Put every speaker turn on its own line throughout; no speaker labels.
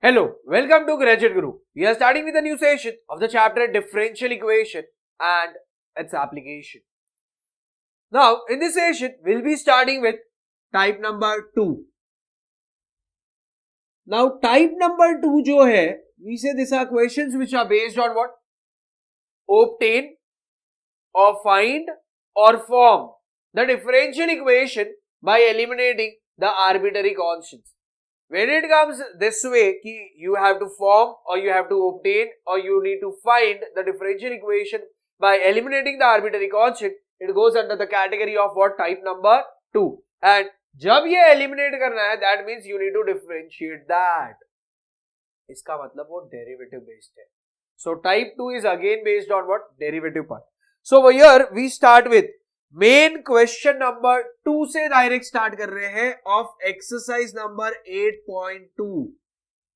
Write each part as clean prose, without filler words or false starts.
Hello, welcome to Graduate Guru. We are starting with a new session of the chapter Differential Equation and its application. Now, in this session, we'll be starting with type number 2. Now, type number 2 जो है, we say these are questions which are based on what? Obtain or find or form the differential equation by eliminating the arbitrary constants. When it comes this way, you have to form or you have to obtain or you need to find the differential equation by eliminating the arbitrary constant, it goes under the category of what? Type number 2. And जब ये eliminate करना है, that means you need to differentiate that. इसका मतलब वो derivative based है. So type 2 is again based on what? Derivative part. So over here we start with main question number 2 से direct start कर रहे हैं of exercise number 8.2.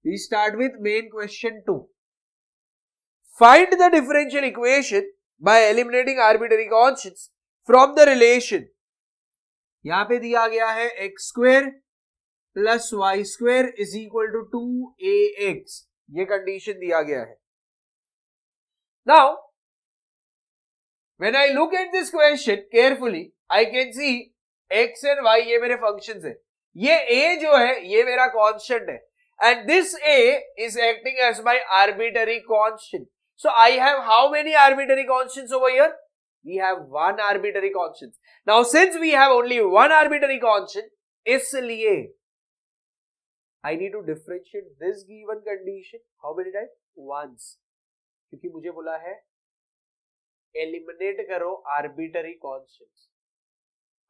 We start with main question 2. Find the differential equation by eliminating arbitrary constants from the relation. यहां पे दिया गया है x square plus y square is equal to 2ax. ये कंडीशन दिया गया है. Now when I look at this question carefully, I can see x and y ये मेरे functions है. ये a जो है ये मेरा constant है. And this a is acting as my arbitrary constant. So I have how many arbitrary constants over here? We have one arbitrary constant. Now since we have only one arbitrary constant, इसलिए I need to differentiate this given condition. How many times? Once. क्योंकि मुझे बोला है eliminate करो arbitrary constants,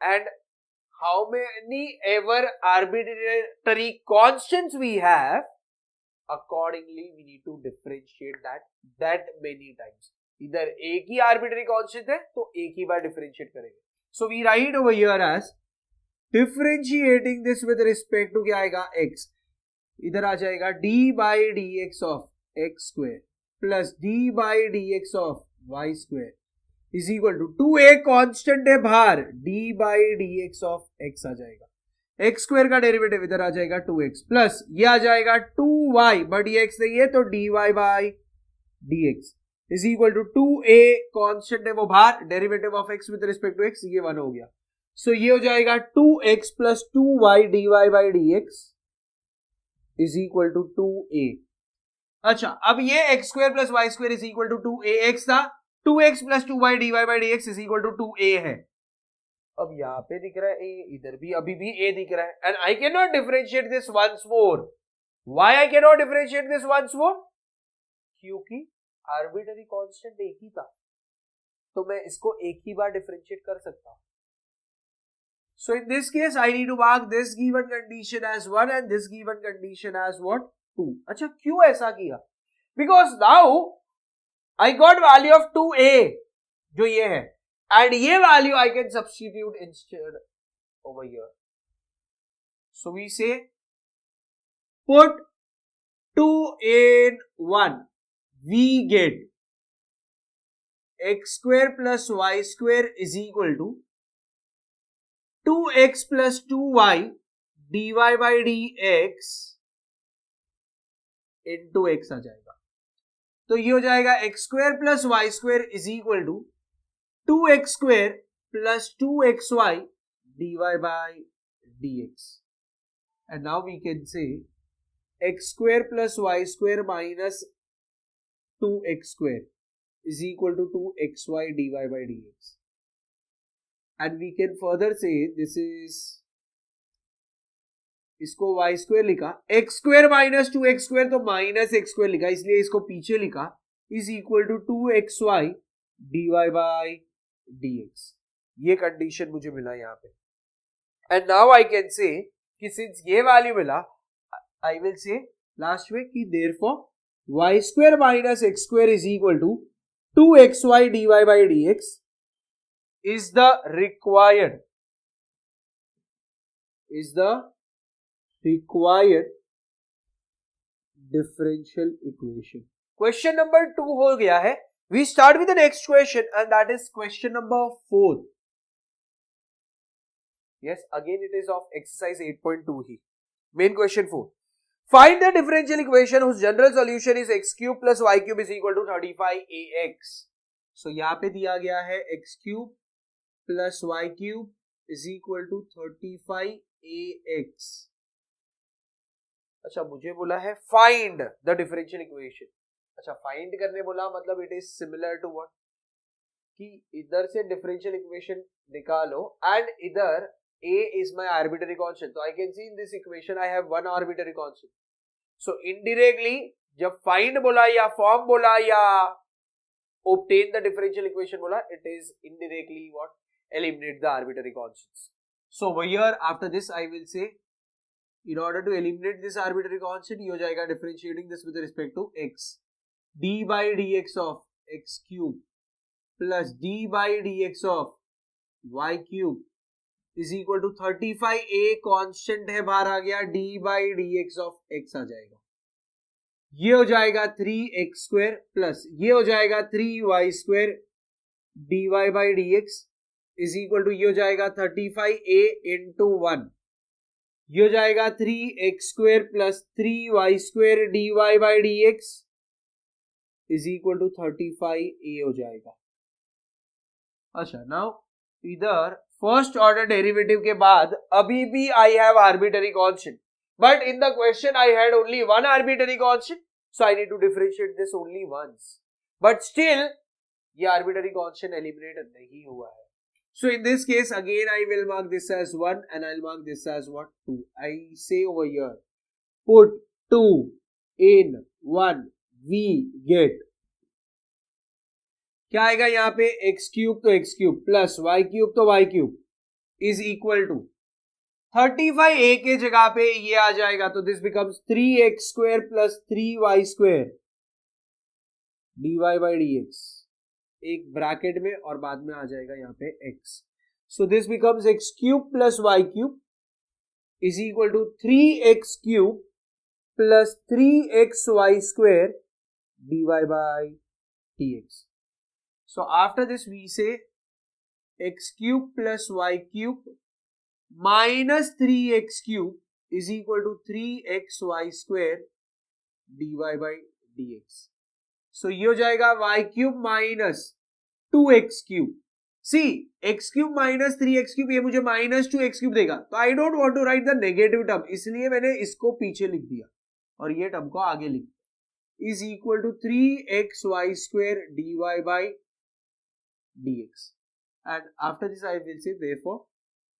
and how many ever arbitrary constants we have, accordingly we need to differentiate that many times. इधर एक ही arbitrary constant है तो एक ही बार differentiate करेंगे. So we write over here as differentiating this with respect to क्या आएगा? x. इधर आ जाएगा d by dx of x square plus d by dx of y square is equal to 2a constant है बाहर, d by dx of x आ जाएगा. x square का डेरिवेटिव इधर आ जाएगा 2x प्लस ये आ जाएगा 2y, बट ये x नहीं है तो dy by dx is equal to 2a constant है वो बाहर, derivative of x with respect to x ये 1 हो गया. सो ये हो जाएगा 2x plus 2y dy by dx is equal to 2a. अच्छा, अब ये x square plus y square is equal to 2ax था. 2x plus 2y dy by dx is equal to 2a है. अब यहाँ पे दिख रहा है a, इधर भी अभी भी a दिख रहा है. And I cannot differentiate this once more. Why I cannot differentiate this once more? क्योंकि arbitrary constant एक ही था, तो मैं इसको एक ही बार differentiate कर सकता हूँ. So in this case I need to mark this given condition as 1 and this given condition as what? 2. अच्छा, क्यों ऐसा किया? Because now I got value of 2a जो ये है, and ये value I can substitute instead over here. So we say put 2 in 1, we get x square plus y square is equal to 2x plus 2y dy by dx into x आ जाएगा. तो ये हो जाएगा x square plus y square is equal to 2x square plus 2xy dy by dx. And now we can say x square plus y square minus 2x square is equal to 2xy dy by dx. And we can further say this is, इसको y square लिखा, x square minus 2x square तो minus x square लिखा, इसलिए इसको पीछे लिखा, is equal to 2xy dy by dx. ये condition मुझे मिला यहाँ पे. एंड नाउ आई कैन से कि सिंस ये वैल्यू मिला, आई विल से लास्ट में कि therefore y square minus x square is equal to 2xy dy by dx is the required differential equation. Question number 2 हो गया है. We start with the next question and that is question number 4. Yes, again it is of exercise 8.2 he. Main question 4. Find the differential equation whose general solution is x cube plus y cube is equal to 35ax. So यहाँ पे दिया गया है x cube plus y cube is equal to 35ax. अच्छा मुझे बोला है find the differential equation. अच्छा find करने बोला मतलब it is similar to what? कि इधर से differential equation निकालो and इधर a is my arbitrary constant. So I can see in this equation I have one arbitrary constant. So indirectly जब find बोला या form बोला या obtain the differential equation बोला, it is indirectly what? Eliminate the arbitrary constants. So over here after this I will say in order to eliminate this arbitrary constant ये हो जाएगा differentiating this with respect to x. d by dx of x cube plus d by dx of y cube is equal to 35a constant है बाहर आ गया d by dx of x आ जाएगा. ये हो जाएगा 3x स्क्वायर प्लस ये हो जाएगा 3y square dy by dx is equal to ये हो जाएगा 35a into 1. ये हो जाएगा 3x square plus 3y square dy by dx is equal to 35a हो जाएगा. अच्छा नाउ इधर फर्स्ट ऑर्डर डेरिवेटिव के बाद अभी भी I have arbitrary constant but in the question I had only one arbitrary constant so I need to differentiate this only once but still ये arbitrary constant eliminate नहीं हुआ है. So in this case again I will mark this as 1 and I will mark this as what 2. I say over here put 2 in 1 we get क्या आएगा यहाँ पे x cube तो x cube plus y cube तो y cube is equal to 35a के जगह पे ये आ जाएगा तो this becomes 3x square plus 3y square dy by dx एक ब्रैकेट में और बाद में आ जाएगा यहाँ पे x. So this becomes x cube plus y cube is equal to 3x cube plus 3xy square dy by dx. So after this we say x cube plus y cube minus 3x cube is equal to 3xy square dy by dx. So ये हो जाएगा y cube minus 2x cube. See x cube minus 3x cube ये मुझे minus 2x cube देगा तो I don't want to write the negative term इसलिए मैंने इसको पीछे लिख दिया और ये टर्म को आगे लिख दिया is equal to 3xy square dy by dx and after this I will say therefore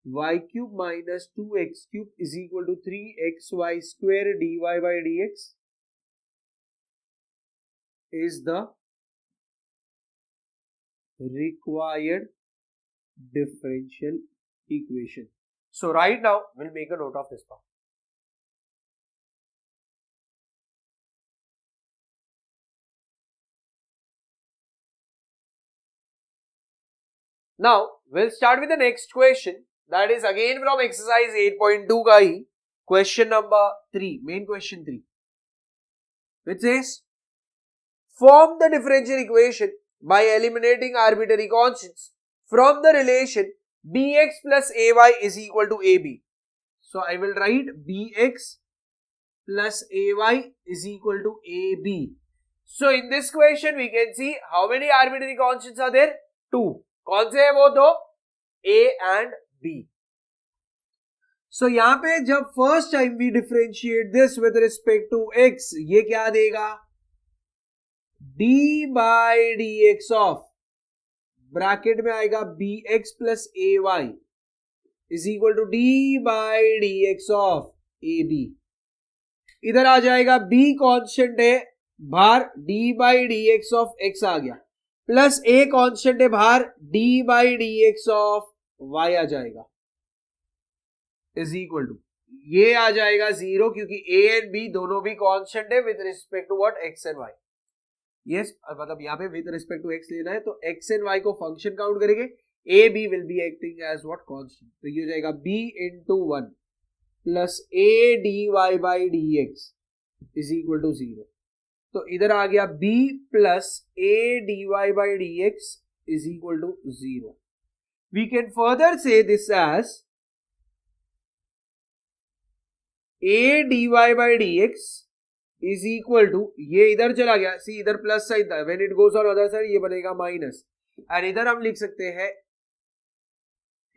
y cube minus 2x cube is equal to 3xy square dy by dx is the required differential equation. So right now we'll make a note of this part. Now we'll start with the next question that is again from exercise 8.2 का ही question number 3 main question 3 which says form the differential equation by eliminating arbitrary constants from the relation bx plus ay is equal to ab. So I will write bx plus ay is equal to ab. So in this question we can see how many arbitrary constants are there? 2. कौन से है वो दो a and b. सो यहां पे जब first time we differentiate this with respect to x ये क्या देगा d by dx of bracket में आएगा bx plus ay is equal to d by dx of ab. इधर आ जाएगा b कांस्टेंट है बाहर d by dx of x आ गया प्लस ए कांस्टेंट है बाहर d by dx of y आ जाएगा इज इक्वल टू ये आ जाएगा 0 क्योंकि a एंड b दोनों भी कांस्टेंट है with respect to what x and y. Yes मतलब यहाँ पे विद रिस्पेक्ट टू x लेना है तो x एंड y को फंक्शन काउंट करेंगे a b will be acting as what constant तो ये हो जाएगा b into 1 plus a dy by dx is equal to 0. तो इधर आ गया b plus a dy by dx is equal to 0. We can further say this as a dy by dx is equal to, ये इधर चला गया, सी इधर plus sign था, when it goes on other side ये बनेगा माइनस, और इधर हम लिख सकते हैं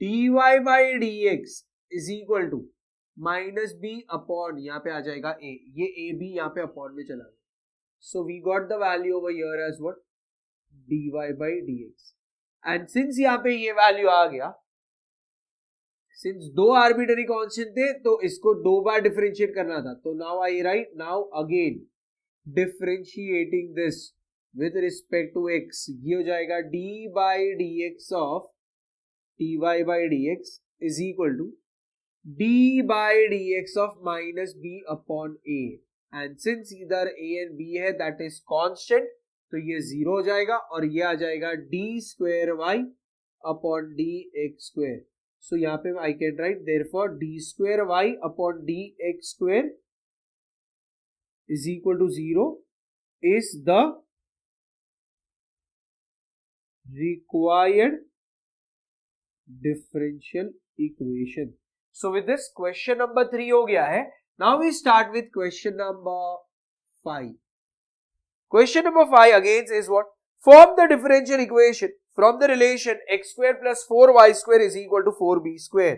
dy by dx is equal to minus b upon, यहाँ पे आ जाएगा a, ये a b यहाँ पे अपॉन में चला गया, so we got the value over here as what, dy by dx, and since यहाँ पे ये वैल्यू आ गया, सिंस दो आर्बिट्ररी कांस्टेंट थे तो इसको दो बार डिफरेंशिएट करना था, तो now I write, now again differentiating this with respect to x, ये हो जाएगा d by dx of dy by dx is equal to d by dx of minus b upon a, and since इधर a and b है that is constant, तो ये zero हो जाएगा और ये आ जाएगा d square y upon dx square. So यहाँ पे I can write therefore d square y upon dx square is equal to 0 is the required differential equation. So with this question number 3 हो गया है. Now we start with question number 5. Question number 5 again is what? Form the differential equation from the relation x square plus 4y square is equal to 4b square.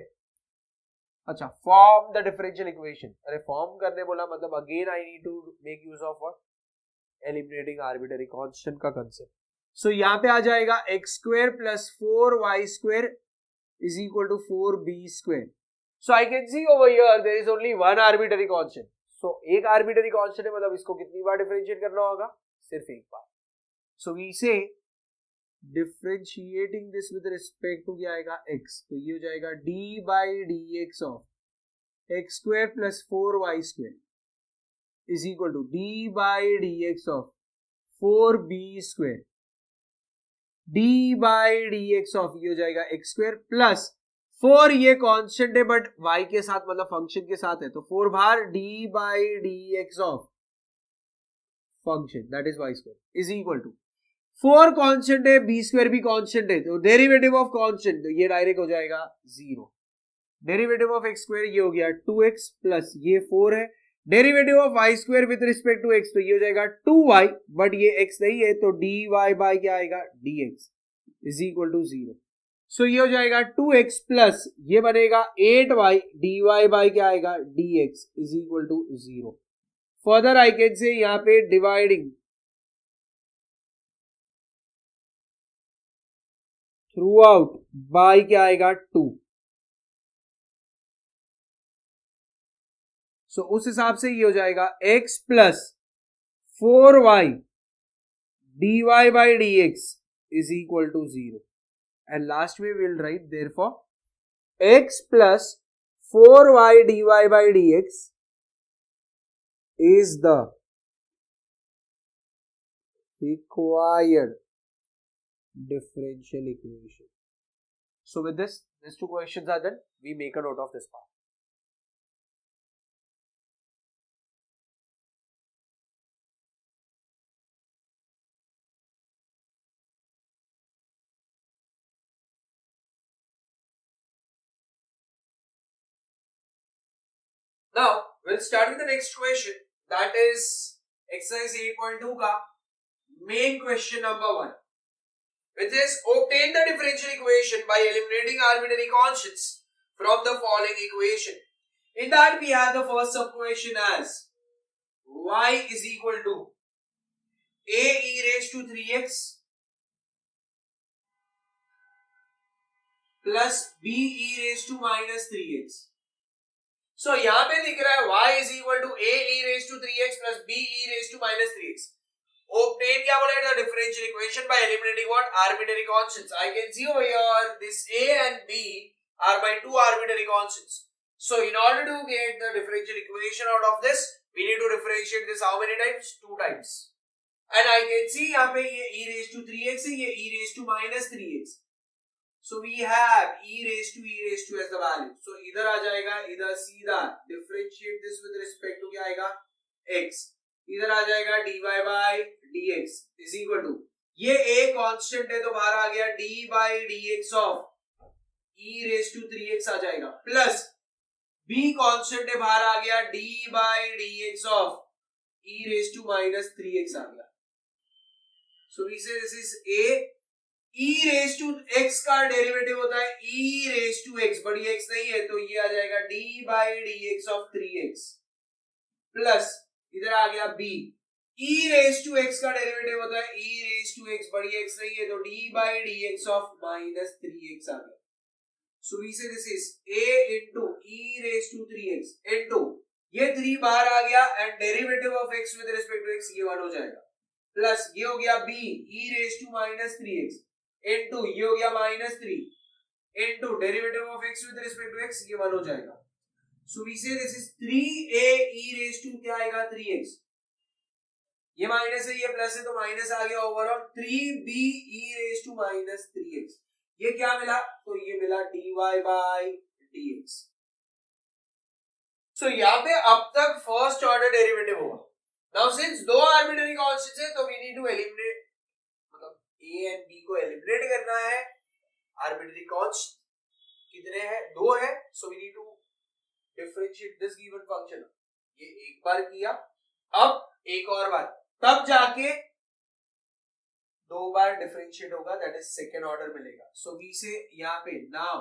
अच्छा, form the differential equation. अरे form करने बोला मतलब again I need to make use of what? Eliminating arbitrary constant का concept. So यहाँ पे आ जाएगा x square plus 4y square is equal to 4b square. So I can see over here there is only one arbitrary constant. So एक arbitrary constant है मतलब इसको कितनी बार differentiate करना होगा? सिर्फ एक बार. So we say differentiating this with respect to क्या आएगा x, तो ये हो जाएगा d by dx of x square plus 4y square is equal to d by dx of 4b square, d by dx of ये हो जाएगा x square plus 4 ये कांस्टेंट है बट y के साथ मतलब फंक्शन के साथ है, तो 4 बार d by dx of function that is y square is equal to 4 constant है, b स्क्वायर भी कांस्टेंट है, तो डेरिवेटिव ऑफ कांस्टेंट तो ये डायरेक्ट हो जाएगा 0. डेरिवेटिव ऑफ x स्क्वायर ये हो गया 2x प्लस ये 4 है, derivative of y square with respect to x तो ये हो जाएगा 2y, बट ये x नहीं है तो dy बाय क्या आएगा dx इज इक्वल टू 0. सो ये हो जाएगा 2x प्लस ये बनेगा 8y, dy बाय क्या आएगा dx is equal to 0. Further I can say यहाँ पे डिवाइडिंग थ्रू आउट बाय क्या आएगा 2. सो उस हिसाब से ये हो जाएगा x plus 4y dy by dx is equal to 0, and last में will write therefore x plus 4y dy by dx is the required differential equation. So with this, these two questions are done. We make a note of this part. Now we'll start with the next question, that is exercise 8.2 का main question number 1. Which is obtain the differential equation by eliminating arbitrary constants from the following equation. In that we have the first sub equation as y is equal to a e raised to 3x plus b e raised to minus 3x. So यहाँ पे दिख रहा है y is equal to a e raised to 3x plus b e raised to minus 3x. Obtain क्या बोला है, the differential equation by eliminating what? Arbitrary constants. I can see over here this a and b are my two arbitrary constants. So in order to get the differential equation out of this, we need to differentiate this how many times? 2 times. And I can see यहाँ पे ये e raised to 3x है, ये e raised to minus 3x. So we have e raised to as the value. So इधर आ जाएगा, इधर सीधा differentiate this with respect to क्या आएगा? x. इधर आ जाएगा dy by dx is equal to, ये a कांस्टेंट है तो बाहर आ गया d by dx of e raised to 3x आ जाएगा, प्लस b कांस्टेंट है, बाहर आ गया, d by D x of e raise to minus 3x आ गया. So we say this is a. e raise to x का derivative होता है e रेज टू x, बड़ी x नहीं है तो ये आ जाएगा d by D x of 3x plus इधर आ गया b. e raise to x का डेरिवेटिव होता है e रेज टू x, बड़ी x नहीं है तो d by D x of minus 3x आ गया. So we say this is a into e raised to 3x into ये 3 बाहर आ गया and derivative of x with respect to x ये 1 हो जाएगा, प्लस ये हो गया b e raised to minus 3x into ये हो गया minus 3 into derivative of x with respect to x ये 1 हो जाएगा. So we say this is 3a e raised to क्या आएगा 3x, ये माइनस है ये प्लस है तो माइनस आ गया overall 3b e raised to minus 3x. ये क्या मिला, तो ये मिला dy बाई dx. सो यहाँ पे अब तक फर्स्ट ऑर्डर डेरिवेटिव होगा. नाउ सिंस दो आर्बिट्ररी कांस्टेंट्स है तो वी नीड टू एलिमिनेट, मतलब a एंड b को एलिमिनेट करना है. आर्बिट्ररी कांस्टेंट कितने हैं, 2 है, so we need to differentiate this given function. ये एक बार किया, अब एक और बार, तब जाके 2 बार डिफरेंशिएट होगा, दैट इज सेकेंड ऑर्डर मिलेगा. सो वी से यहाँ पे now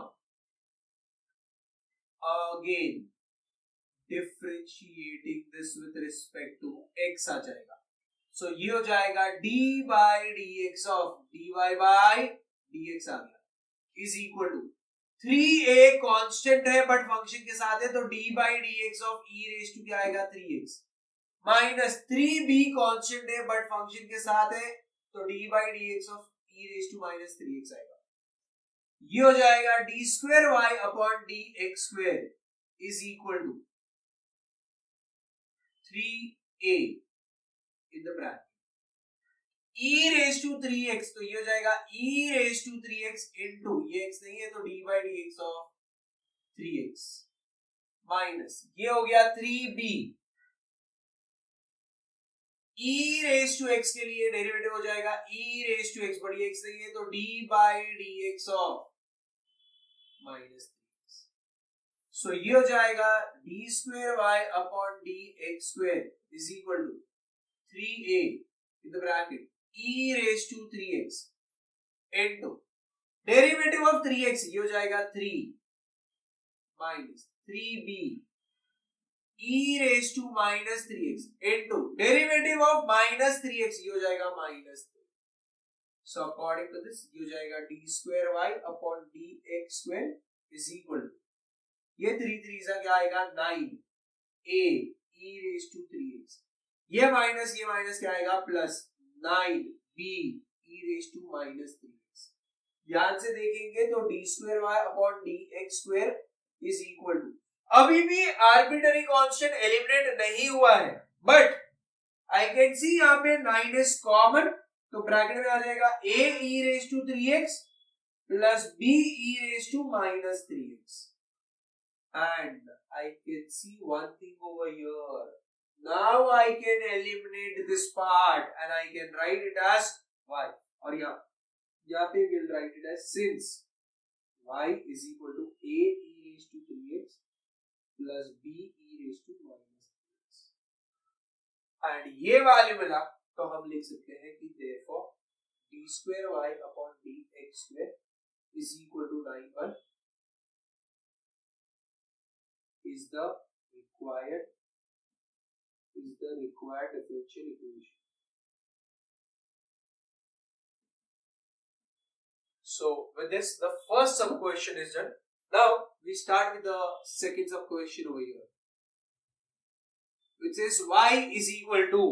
again differentiating this with respect to x आ जाएगा. सो ये हो जाएगा d by D x of dy by dx आ गया is equal to 3a constant है बट फंक्शन के साथ है तो d by D x of e raise to क्या आएगा 3x माइनस 3b कांस्टेंट है बट फंक्शन के साथ है तो d by D x of e raise to minus 3x आएगा. ये हो जाएगा d square y upon D x square is equal to 3a in the bracket e raise to 3x, तो ये हो जाएगा e raise to 3x into ये x नहीं है तो d by D x of 3x minus ये हो गया 3b e raise to x के लिए डेरिवेटिव हो जाएगा e रेज टू x, बड़ी x नहीं है तो d by D x of minus 3x. So ये हो जाएगा d square y upon D x square is equal to 3a in the bracket e raise to 3x into derivative of 3x ये हो जाएगा 3 minus 3b e raise to minus 3x into derivative of minus 3x ये हो जाएगा minus 3. So according to this ये हो जाएगा d square y upon D x square is equal to ये 3 3 से क्या आएगा 9a e raise to 3x, ये माइनस क्या आएगा plus 9b e raise to minus 3x. ध्यान से देखेंगे तो d square y upon D x square is equal to, अभी भी आर्बिट्ररी कांस्टेंट एलिमिनेट नहीं हुआ है बट आई कैन सी यहाँ पे 9 इज कॉमन तो ब्रैकेट में आ जाएगा a e raise to 3x plus b e raise to minus 3x and I can see one thing over here. Now I can eliminate this part and I can write it as y. और यहाँ पे we'll write it as since y is equal to a e raised to 3x plus b e raised to minus 3x. And ये value मिला तो हम लिख सकते हैं कि therefore d square y upon d x square is equal to 9 is the required differential equation. So with this the first sub question is done. Now we start with the second sub question over here, which is y is equal to,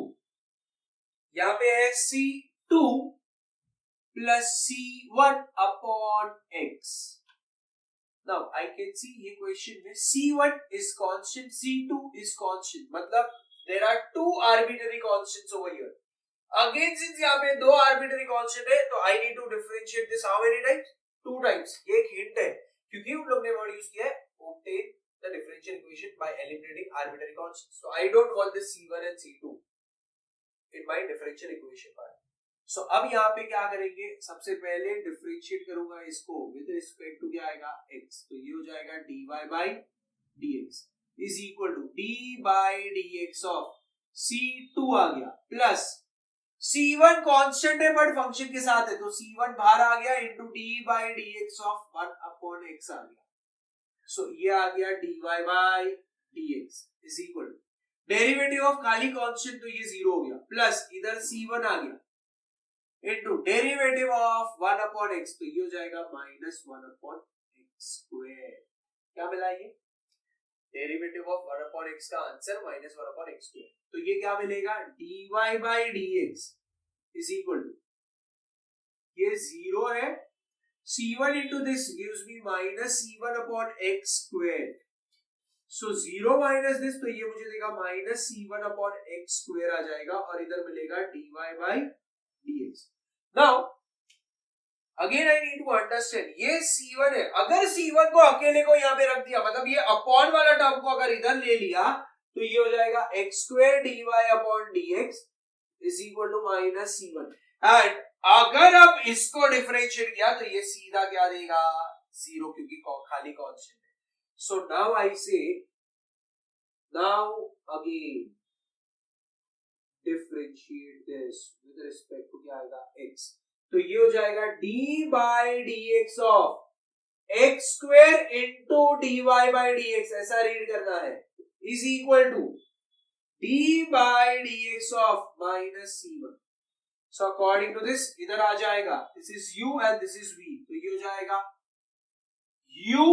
यहाँ पे है c2 plus c1 upon x. Now I can see ये question में c1 is constant, c2 is constant, मतलब there are two arbitrary constants over here. Again since यहाँ पे दो arbitrary constant है तो I need to differentiate this how many times? 2 times. ये एक hint है क्योंकि उन लोग ने वर्ड यूज किया है obtain the differential equation by eliminating arbitrary constants. So I don't want this c1 and c2 in my differential equation part. So अब यहाँ पे क्या करेंगे, सबसे पहले डिफरेंशिएट करूंगा इसको विद रिस्पेक्ट टू क्या आएगा x, तो ये हो जाएगा dy by dx is equal to D by D x of C2 आ गया प्लस C1 कांस्टेंट है बट फंक्शन के साथ है तो C1 बाहर आ गया into D by D x of 1 upon X आ गया. सो ये आ गया dy by dx is equal to derivative of खाली कांस्टेंट तो ये जीरो हो गया प्लस इधर C1 आ गया into derivative of 1 upon x तो ये हो जाएगा माइनस 1 अपॉन एक्स स्क्वायर. क्या मिला ये डेरिवेटिव ऑफ 1 अपॉन x का answer minus 1 upon x square. तो ये क्या मिलेगा dy by dx is equal to ये जीरो है C1 into this gives me minus C1 upon x square. So 0 minus this तो ये मुझे देगा minus C1 upon x square आ जाएगा और इधर मिलेगा dy by dx. Now again I need to understand ये C1 है अगर C1 को अकेले को यहाँ पे रख दिया मतलब ये अपॉन वाला टर्म को अगर इधर ले लिया तो ये हो जाएगा x square dy upon dx is equal to minus C1 and अगर अब इसको डिफरेंशिएट किया तो ये सीधा क्या देगा जीरो क्योंकि खाली कांस्टेंट है. सो now I say now again differentiate this with respect to क्या आएगा x तो ये हो जाएगा d by dx of x square into dy by dx ऐसा रीड करना है is equal to d by dx of minus C1. So according to this इधर आ जाएगा this is u and this is v तो ये हो जाएगा u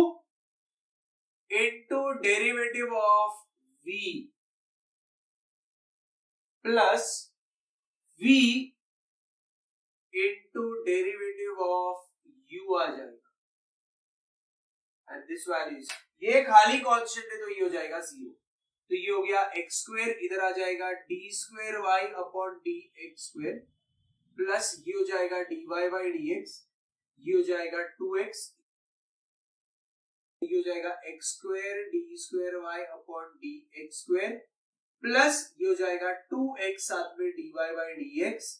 into derivative of v plus v into derivative of u आ जाएगा and this value is ये खाली कांस्टेंट है तो ये हो जाएगा जीरो तो ये हो गया x स्क्वायर इधर आ जाएगा d square y upon d x square plus ये हो जाएगा dy बाई dx ये हो जाएगा 2x ये हो जाएगा x square d square y upon dx square plus ये हो जाएगा 2x साथ में dy by dx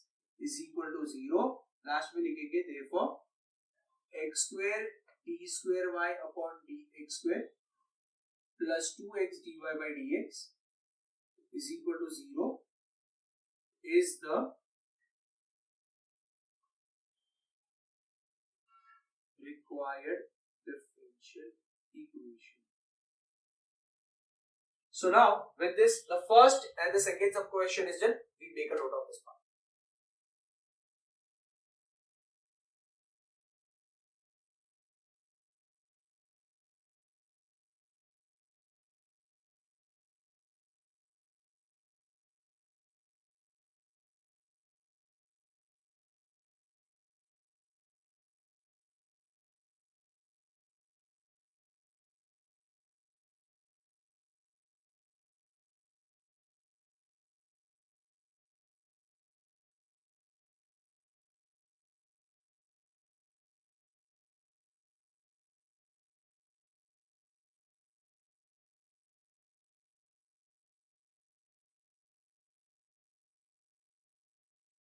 is equal to zero. Last में लिखेंगे therefore x square d square y upon dx square plus 2x dy by dx is equal to zero is the required differential equation. So now with this the first and the second sub question is done. We make a note of this part.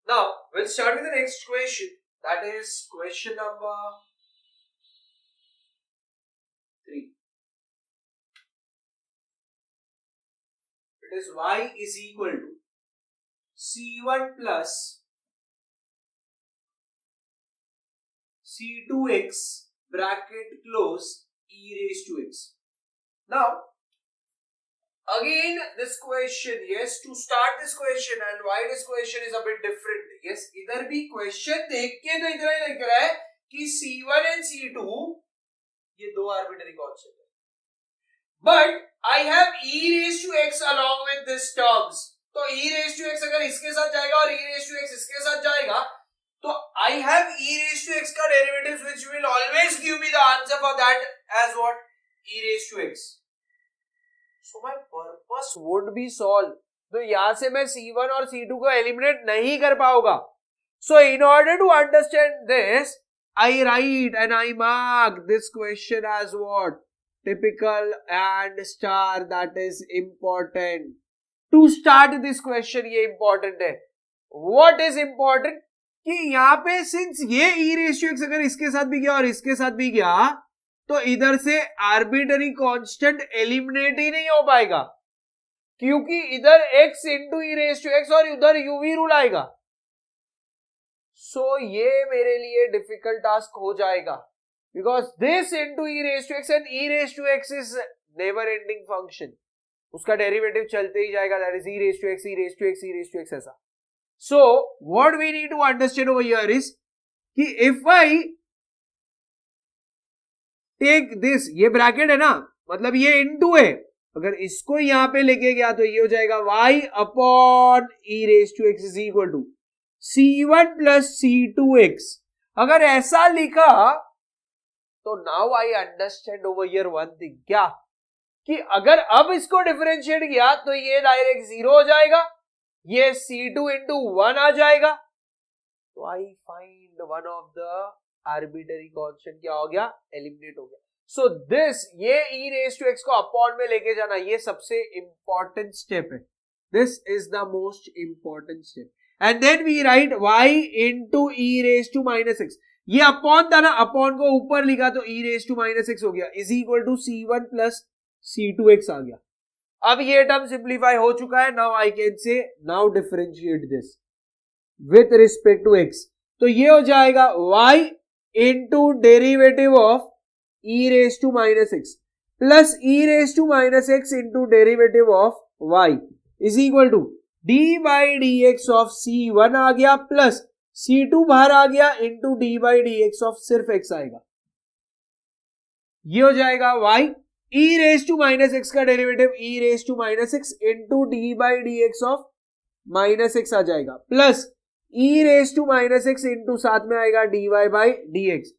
Now we'll start with the next question, that is question number 3. It is y is equal to C1 plus C2x bracket close e raised to x. Now again this question, yes, to start this question and why this question is a bit different. Yes, इधर भी question देख के तो इतना ही लग रहा है कि C1 and C2 ये दो arbitrary constant है, but I have e raised to x along with this terms. तो e raised to x अगर इसके साथ जाएगा और e raised to x इसके साथ जाएगा तो I have e raised to x का derivatives which will always give me the answer for that as what e raised to x. So my purpose would be solved. तो यहाँ से मैं C1 और C2 को एलिमिनेट नहीं कर पाऊंगा. So in order to understand this, I write and I mark this question as what? Typical and star, that is important. To start this question ये important है. What is important? कि यहाँ पे since ये e ratio x अगर इसके साथ भी गया और इसके साथ भी गया तो इधर से आर्बिट्ररी कांस्टेंट एलिमिनेट ही नहीं हो पाएगा, क्योंकि इधर x into E raise to x और उधर यूवी रूल आएगा। सो ये मेरे लिए डिफिकल्ट टास्क हो जाएगा, because this into E raise to X and E raise to x is never ending function, उसका डेरिवेटिव चलते ही जाएगा, that is E raise to X, E raise to X, E raise to X ऐसा। So what we need to understand over here is कि if I take this, ये bracket है ना, मतलब ये इनटू है, अगर इसको यहां पे लेके गया तो ये हो जाएगा y upon e raise to x is equal to c1 plus c2x। अगर ऐसा लिखा तो now I understand over here one thing, क्या कि अगर अब इसको डिफरेंशिएट किया तो ये डायरेक्ट 0 हो जाएगा, ये c2 इंटू 1 आ जाएगा, तो I find one of the arbitrary constant क्या हो गया, एलिमिनेट हो गया। सो दिस, ये e रेस टू x को अपॉन में लेके जाना, ये सबसे इंपॉर्टेंट स्टेप है, this is the most important step. And then we write y into e raise to minus x, ये अपॉन था ना, अपॉन को ऊपर लिखा तो e raise to minus x हो गया, is equal to c1 plus c2x आ गया। अब ये टर्म सिंप्लीफाई हो चुका है, now I can say now differentiate this with respect to x, तो ये हो जाएगा y into derivative of e raise to minus x plus e raise to minus x into derivative of y is equal to d by D x of c1 आ गया plus c2 बाहर आ गया into d by D x of सिर्फ x आएगा, ये हो जाएगा y e raise to minus X का derivative e raise to minus x into d by D x of minus X आ जाएगा plus e raise to minus x into साथ में आएगा dy बाई डी एक्स,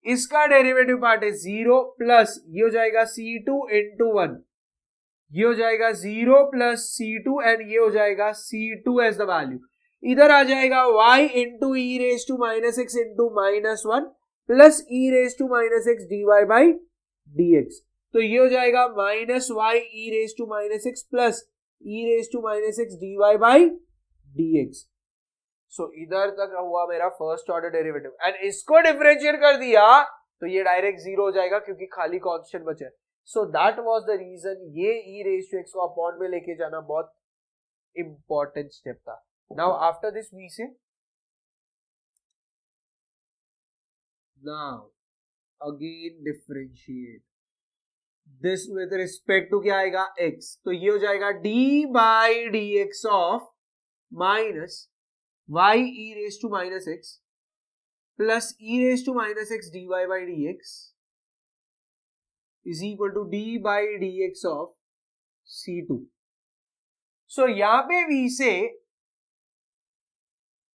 इसका derivative part है 0 plus ये हो जाएगा c2 इंटू 1, ये हो जाएगा 0 प्लस c2 एंड ये हो जाएगा c2 एज द वैल्यू, इधर आ जाएगा y into E raise to minus x into minus 1 plus E raise to minus x dy by D X, तो ये हो जाएगा minus y E raise to minus x plus E raise to minus x dy by D X. So इधर तक हुआ मेरा first order derivative, and इसको differentiate कर दिया तो ये डायरेक्ट 0 हो जाएगा क्योंकि खाली कांस्टेंट बचा है। So that was the reason ये e रेस टू x को अपॉन में लेके जाना बहुत इंपॉर्टेंट स्टेप था। Now after this we say now again differentiate this with respect to क्या आएगा x, तो ये हो जाएगा d by D x of minus y e raise to minus x plus e raise to minus x dy by D x is equal to d by D x of c2। So यहां पे v से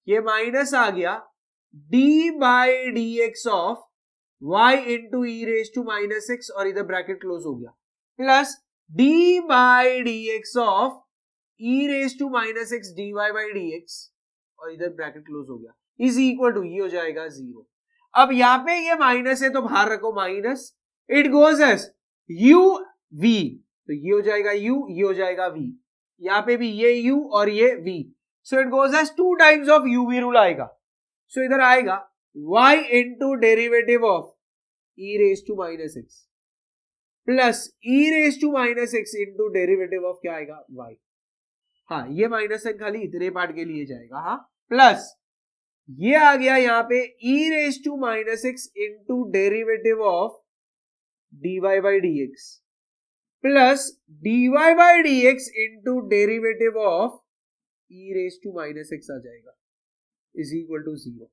ये minus आ गया d by D x of y into E raise to minus x और इधर bracket close हो गया plus d by D x of e raise to minus x dy by D x और इधर ब्रैकेट क्लोज हो गया is equal to ये हो जाएगा 0। अब यहां पे ये माइनस है तो बाहर रखो minus, it goes as u v, तो ये हो जाएगा u, ये हो जाएगा v, यहां पे भी ये u और ये v, so it goes as 2 times of uv rule आएगा। सो इधर आएगा y into derivative of e raise to minus x plus e raise to minus x into derivative of क्या आएगा y, हाँ ये माइनस है खाली इतने पार्ट के लिए जाएगा, हाँ प्लस ये आ गया यहाँ पे e raise to minus x into derivative of dy by D X plus dy by D X into derivative of e raise to minus X आ जाएगा is equal to 0।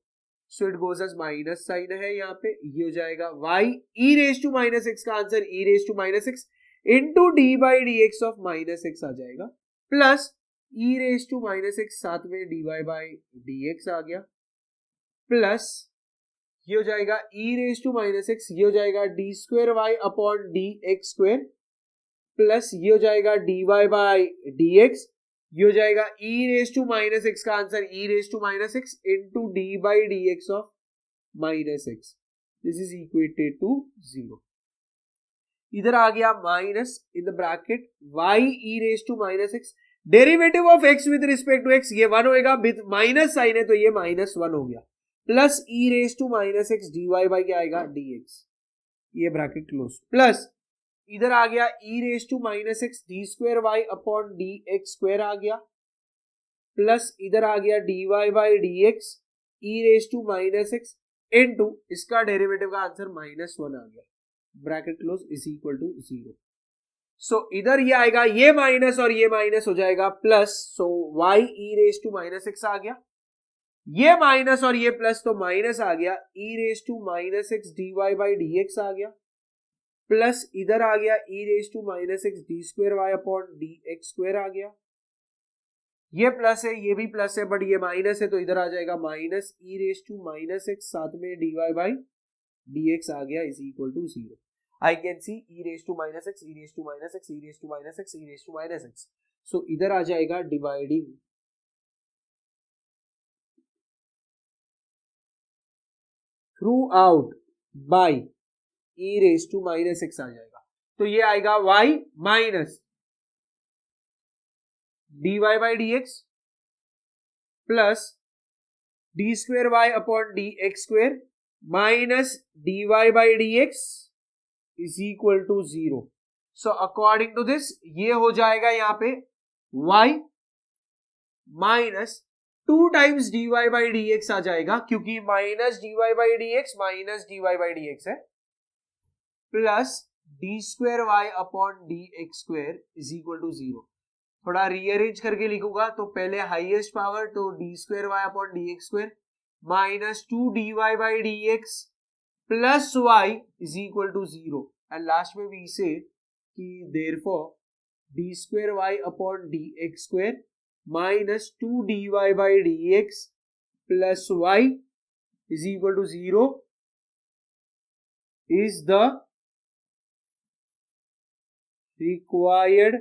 So it goes as minus sign है यहाँ पे, ये हो जाएगा y e raise to minus X का answer e raise to minus x into D by D x of minus X आ जाएगा plus e raise to minus x साथ में dy बाई डी एक्स आ गया प्लस ये हो जाएगा e raise to minus x, ये हो जाएगा d square y upon D x square plus ये हो जाएगा dy बाई डी एक्स, ये हो जाएगा e raise to minus X का answer e raise to minus x into D by D x of minus X, this is equated to 0। इधर आ गया minus in the bracket y e raise to minus X, derivative of x with respect to x ये 1 होएगा, with minus sign है तो ये minus 1 हो गया plus e raise to minus x dy by क्या आएगा dx ये ब्रैकेट क्लोज, प्लस इधर आ गया e raise to minus X D square Y upon D x square आ गया, प्लस इधर आ गया dy by D X E raise to minus X into इसका डेरिवेटिव का आंसर -1 आ गया, bracket close is equal to 0। So इधर ये आएगा, ये माइनस और ये माइनस हो जाएगा plus, so y e raise to minus X आ गया, ये माइनस और ये प्लस तो माइनस आ गया, e raise to minus X D Y by D x आ गया, प्लस इधर आ गया e raise to minus X D square Y upon D x square आ गया, ये प्लस है ये भी प्लस है बट ये माइनस है तो इधर आ जाएगा minus e raise to minus x साथ में dy बाई dx आ गया is equal to 0। I can see e raise to minus X, e raise to minus X, e raise to minus X, e raise to minus X, so इधर आ जाएगा dividing throughout by बाई e raise to minus X आ जाएगा, तो ये आएगा y minus dy by dx plus D square Y upon D x square minus dy by dx is equal to 0। So according to this ये हो जाएगा यहाँ पे y minus 2 times dy by dx आ जाएगा, क्योंकि minus dy by dx minus dy by dx है, plus D square Y upon D x square is equal to 0। थोड़ा रीअरेंज करके लिखूंगा तो पहले हाईएस्ट पावर तो d square Y upon D x square minus 2 dy by dx plus y is equal to 0, and last में we say कि therefore d square Y upon D x square minus 2 dy by dx plus y is equal to 0 is the required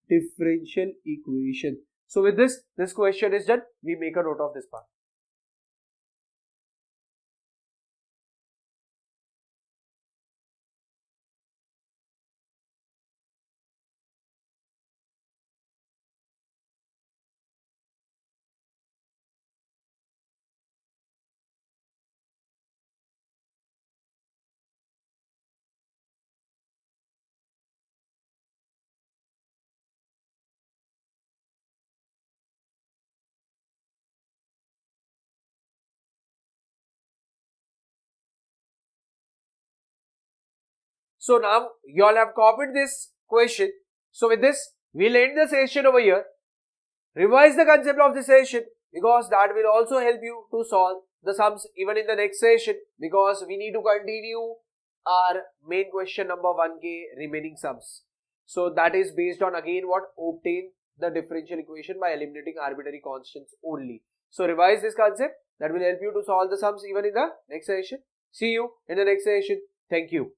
differential equation. So with this question is done. We make a note of this part. So now you all have copied this question. So with this, we'll end the session over here. Revise the concept of the session because that will also help you to solve the sums even in the next session, because we need to continue our main question number 1K remaining sums. So that is based on again what? Obtain the differential equation by eliminating arbitrary constants only. So revise this concept, that will help you to solve the sums even in the next session. See you in the next session. Thank you.